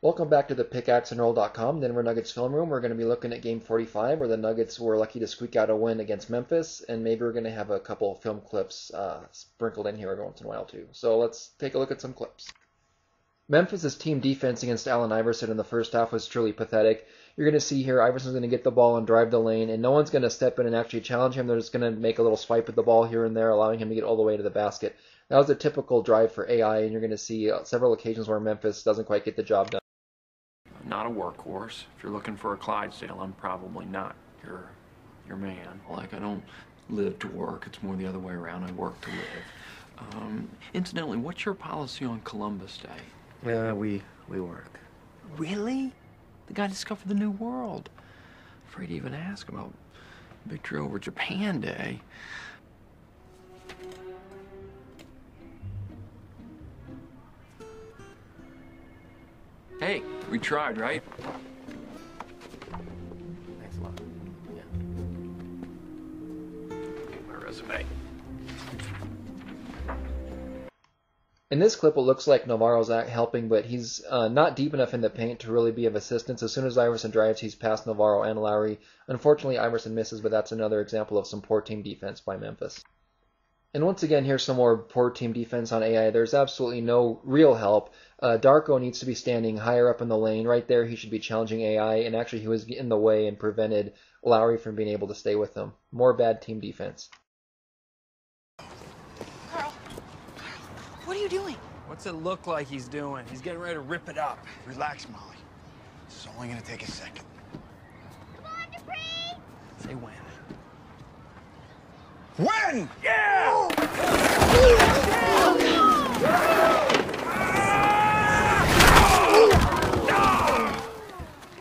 Welcome back to the pickaxeandroll.com Denver Nuggets film room. We're going to be looking at game 45 where the Nuggets were lucky to squeak out a win against Memphis, and maybe we're going to have a couple of film clips sprinkled in here every once in a while too. So let's take a look at some clips. Memphis' team defense against Allen Iverson in the first half was truly pathetic. You're going to see here Iverson's going to get the ball and drive the lane, and no one's going to step in and actually challenge him. They're just going to make a little swipe at the ball here and there, allowing him to get all the way to the basket. That was a typical drive for AI, and you're going to see several occasions where Memphis doesn't quite get the job done. Not a workhorse. If you're looking for a Clydesdale, I'm probably not your man. Like, I don't live to work. It's more the other way around. I work to live. Incidentally, what's your policy on Columbus Day? We work. Really? The guy discovered the new world. Afraid to even ask about victory over Japan Day. Hey, we tried, right? Thanks a lot. Yeah. Get my resume. In this clip, it looks like Navarro's helping, but he's not deep enough in the paint to really be of assistance. As soon as Iverson drives, he's past Navarro and Lowry. Unfortunately, Iverson misses, but that's another example of some poor team defense by Memphis. And once again, here's some more poor team defense on AI. There's absolutely no real help. Darko needs to be standing higher up in the lane. Right there, he should be challenging AI, and actually he was in the way and prevented Lowry from being able to stay with him. More bad team defense. Carl, what are you doing? What's it look like he's doing? He's getting ready to rip it up. Relax, Molly. This is only gonna take a second. Come on, Dupree! Say when. When? Yeah!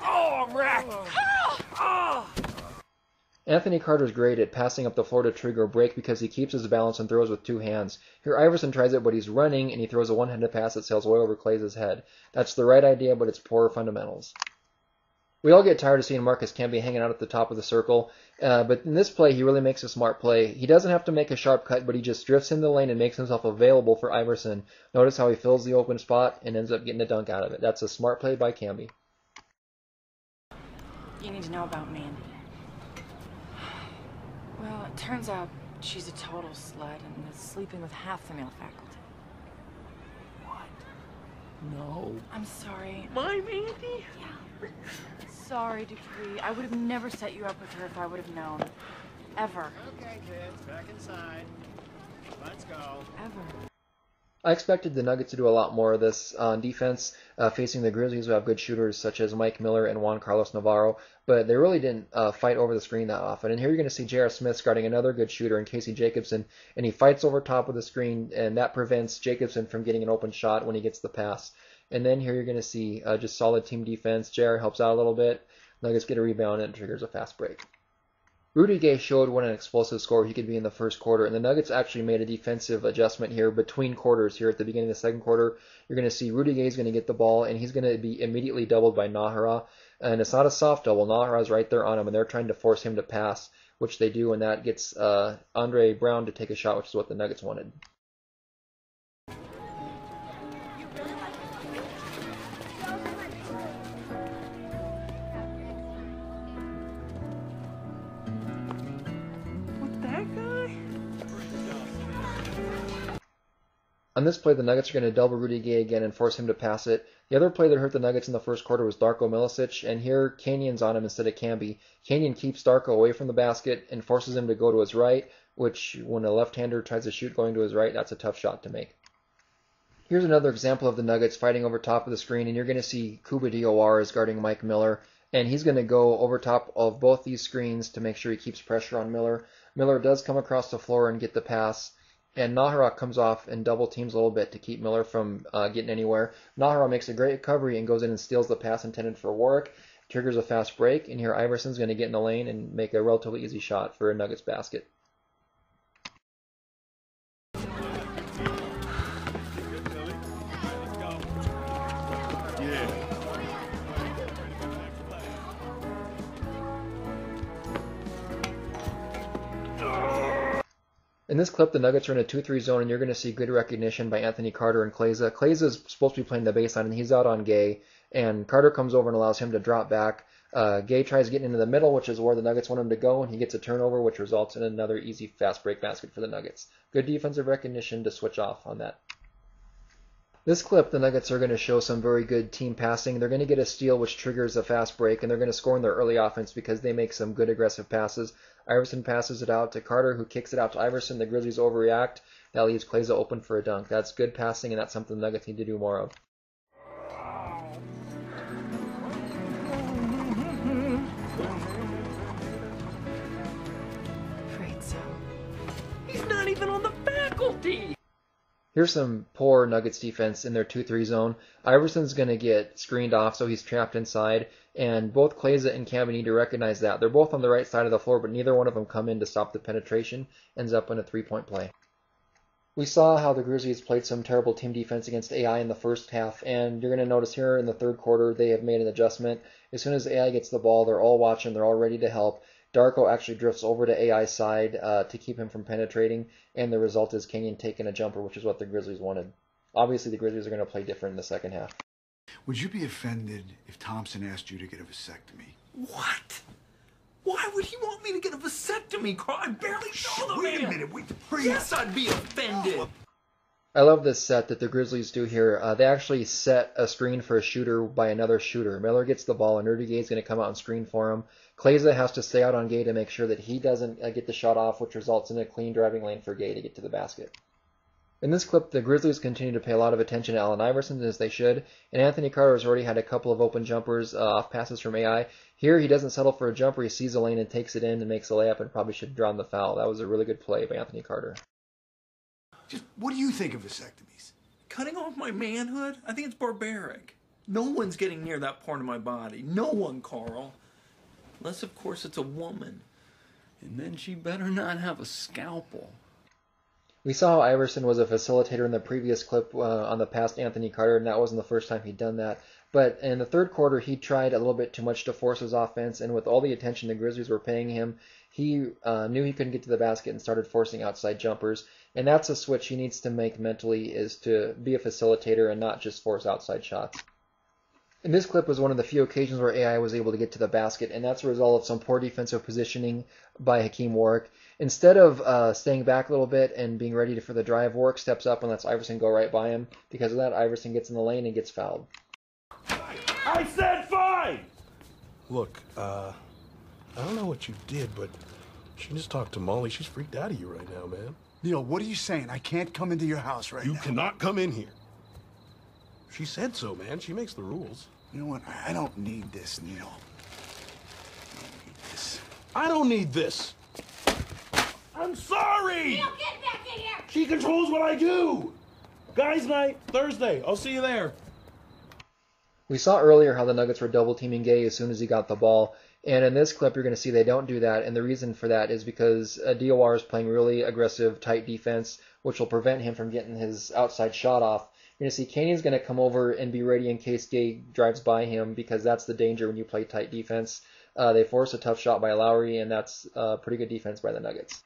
Oh, I'm wrecked. Anthony Carter's great at passing up the floor to trigger a break because he keeps his balance and throws with two hands. Here Iverson tries it, but he's running, and he throws a one-handed pass that sails way over Clay's head. That's the right idea, but it's poor fundamentals. We all get tired of seeing Marcus Camby hanging out at the top of the circle, but in this play, he really makes a smart play. He doesn't have to make a sharp cut, but he just drifts in the lane and makes himself available for Iverson. Notice how he fills the open spot and ends up getting a dunk out of it. That's a smart play by Camby. You need to know about Mandy. Well, it turns out she's a total slut and is sleeping with half the male faculty. No. I'm sorry. My Mandy? Yeah. Sorry, Dupree. I would have never set you up with her if I would have known. Ever. Okay, kids, back inside. Let's go. Ever. I expected the Nuggets to do a lot more of this on defense, facing the Grizzlies who have good shooters such as Mike Miller and Juan Carlos Navarro, but they really didn't fight over the screen that often. And here you're going to see J.R. Smith guarding another good shooter in Casey Jacobson, and he fights over top of the screen, and that prevents Jacobson from getting an open shot when he gets the pass. And then here you're going to see just solid team defense. J.R. helps out a little bit. Nuggets get a rebound, and it triggers a fast break. Rudy Gay showed what an explosive scorer he could be in the first quarter, and the Nuggets actually made a defensive adjustment here between quarters here at the beginning of the second quarter. You're going to see Rudy Gay is going to get the ball, and he's going to be immediately doubled by Nahara. And it's not a soft double. Nahara's right there on him, and they're trying to force him to pass, which they do, and that gets Andre Brown to take a shot, which is what the Nuggets wanted. On this play, the Nuggets are going to double Rudy Gay again and force him to pass it. The other play that hurt the Nuggets in the first quarter was Darko Milicic, and here Canyon's on him instead of Camby. Canyon keeps Darko away from the basket and forces him to go to his right, which when a left-hander tries to shoot going to his right, that's a tough shot to make. Here's another example of the Nuggets fighting over top of the screen, and you're going to see Kuba Diawara is guarding Mike Miller, and he's going to go over top of both these screens to make sure he keeps pressure on Miller. Miller does come across the floor and get the pass, and Nahara comes off and double teams a little bit to keep Miller from getting anywhere. Nahara makes a great recovery and goes in and steals the pass intended for Warwick, triggers a fast break, and here Iverson's going to get in the lane and make a relatively easy shot for a Nuggets basket. In this clip, the Nuggets are in a 2-3 zone, and you're going to see good recognition by Anthony Carter and Kleza. Kleza's supposed to be playing the baseline, and he's out on Gay, and Carter comes over and allows him to drop back. Gay tries getting into the middle, which is where the Nuggets want him to go, and he gets a turnover, which results in another easy fast break basket for the Nuggets. Good defensive recognition to switch off on that. This clip, the Nuggets are going to show some very good team passing. They're going to get a steal, which triggers a fast break, and they're going to score in their early offense because they make some good aggressive passes. Iverson passes it out to Carter, who kicks it out to Iverson. The Grizzlies overreact. That leaves Kleza open for a dunk. That's good passing, and that's something the Nuggets need to do more of. Afraid so. He's not even on the faculty! Here's some poor Nuggets defense in their 2-3 zone. Iverson's going to get screened off, so he's trapped inside. And both Kleza and Camby need to recognize that. They're both on the right side of the floor, but neither one of them come in to stop the penetration. Ends up in a 3-point play. We saw how the Grizzlies played some terrible team defense against AI in the first half, and you're going to notice here in the third quarter they have made an adjustment. As soon as AI gets the ball, they're all watching, they're all ready to help. Darko actually drifts over to AI's side to keep him from penetrating, and the result is Kenyon taking a jumper, which is what the Grizzlies wanted. Obviously, the Grizzlies are going to play different in the second half. Would you be offended if Thompson asked you to get a vasectomy? What? Why would he want me to get a vasectomy, Carl? I barely know the Wait man. a minute, wait. Yes, I'd be offended. I love this set that the Grizzlies do here. They actually set a screen for a shooter by another shooter. Miller gets the ball, and Rudy Gay is going to come out and screen for him. Kleza has to stay out on Gay to make sure that he doesn't get the shot off, which results in a clean driving lane for Gay to get to the basket. In this clip, the Grizzlies continue to pay a lot of attention to Allen Iverson, as they should, and Anthony Carter has already had a couple of open jumpers off passes from AI. Here, he doesn't settle for a jumper. He sees a lane and takes it in and makes a layup, and probably should draw the foul. That was a really good play by Anthony Carter. Just what do you think of vasectomies? Cutting off my manhood? I think it's barbaric. No one's getting near that part of my body. No one, Carl. Unless, of course, it's a woman. And then she better not have a scalpel. We saw how Iverson was a facilitator in the previous clip on the past Anthony Carter, and that wasn't the first time he'd done that. But in the third quarter, he tried a little bit too much to force his offense, and with all the attention the Grizzlies were paying him, he knew he couldn't get to the basket and started forcing outside jumpers. And that's a switch he needs to make mentally, is to be a facilitator and not just force outside shots. And this clip was one of the few occasions where AI was able to get to the basket, and that's a result of some poor defensive positioning by Hakeem Warwick. Instead of staying back a little bit and being ready for the drive, Warwick steps up and lets Iverson go right by him. Because of that, Iverson gets in the lane and gets fouled. I said fine! Look, I don't know what you did, but she just talked to Molly. She's freaked out of you right now, man. Neil, what are you saying? I can't come into your house right now. You cannot come in here. She said so, man. She makes the rules. You know what? I don't need this, Neil. I don't need this. I'm sorry! Neil, get back in here! She controls what I do! Guys' night, Thursday. I'll see you there. We saw earlier how the Nuggets were double teaming Gay as soon as he got the ball. And in this clip, you're going to see they don't do that. And the reason for that is because DOR is playing really aggressive, tight defense, which will prevent him from getting his outside shot off. You're going to see Canyon's going to come over and be ready in case Gay drives by him, because that's the danger when you play tight defense. They force a tough shot by Lowry, and that's pretty good defense by the Nuggets.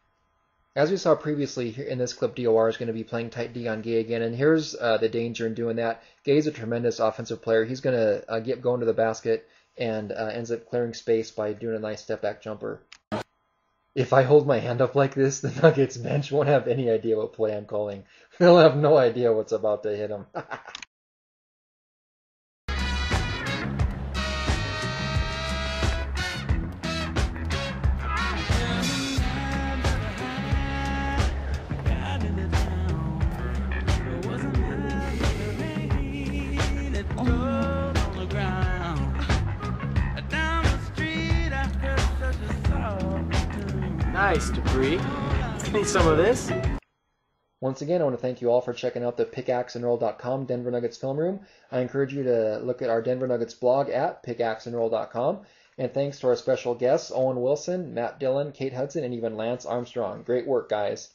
As we saw previously, here in this clip, DOR is going to be playing tight D on Gay again, and here's the danger in doing that. Gay's a tremendous offensive player. He's going to get going to the basket and ends up clearing space by doing a nice step-back jumper. If I hold my hand up like this, the Nuggets bench won't have any idea what play I'm calling. They'll have no idea what's about to hit them. Nice, Dupree. Need some of this? Once again, I want to thank you all for checking out the pickaxeandroll.com Denver Nuggets film room. I encourage you to look at our Denver Nuggets blog at pickaxeandroll.com. And thanks to our special guests, Owen Wilson, Matt Dillon, Kate Hudson, and even Lance Armstrong. Great work, guys.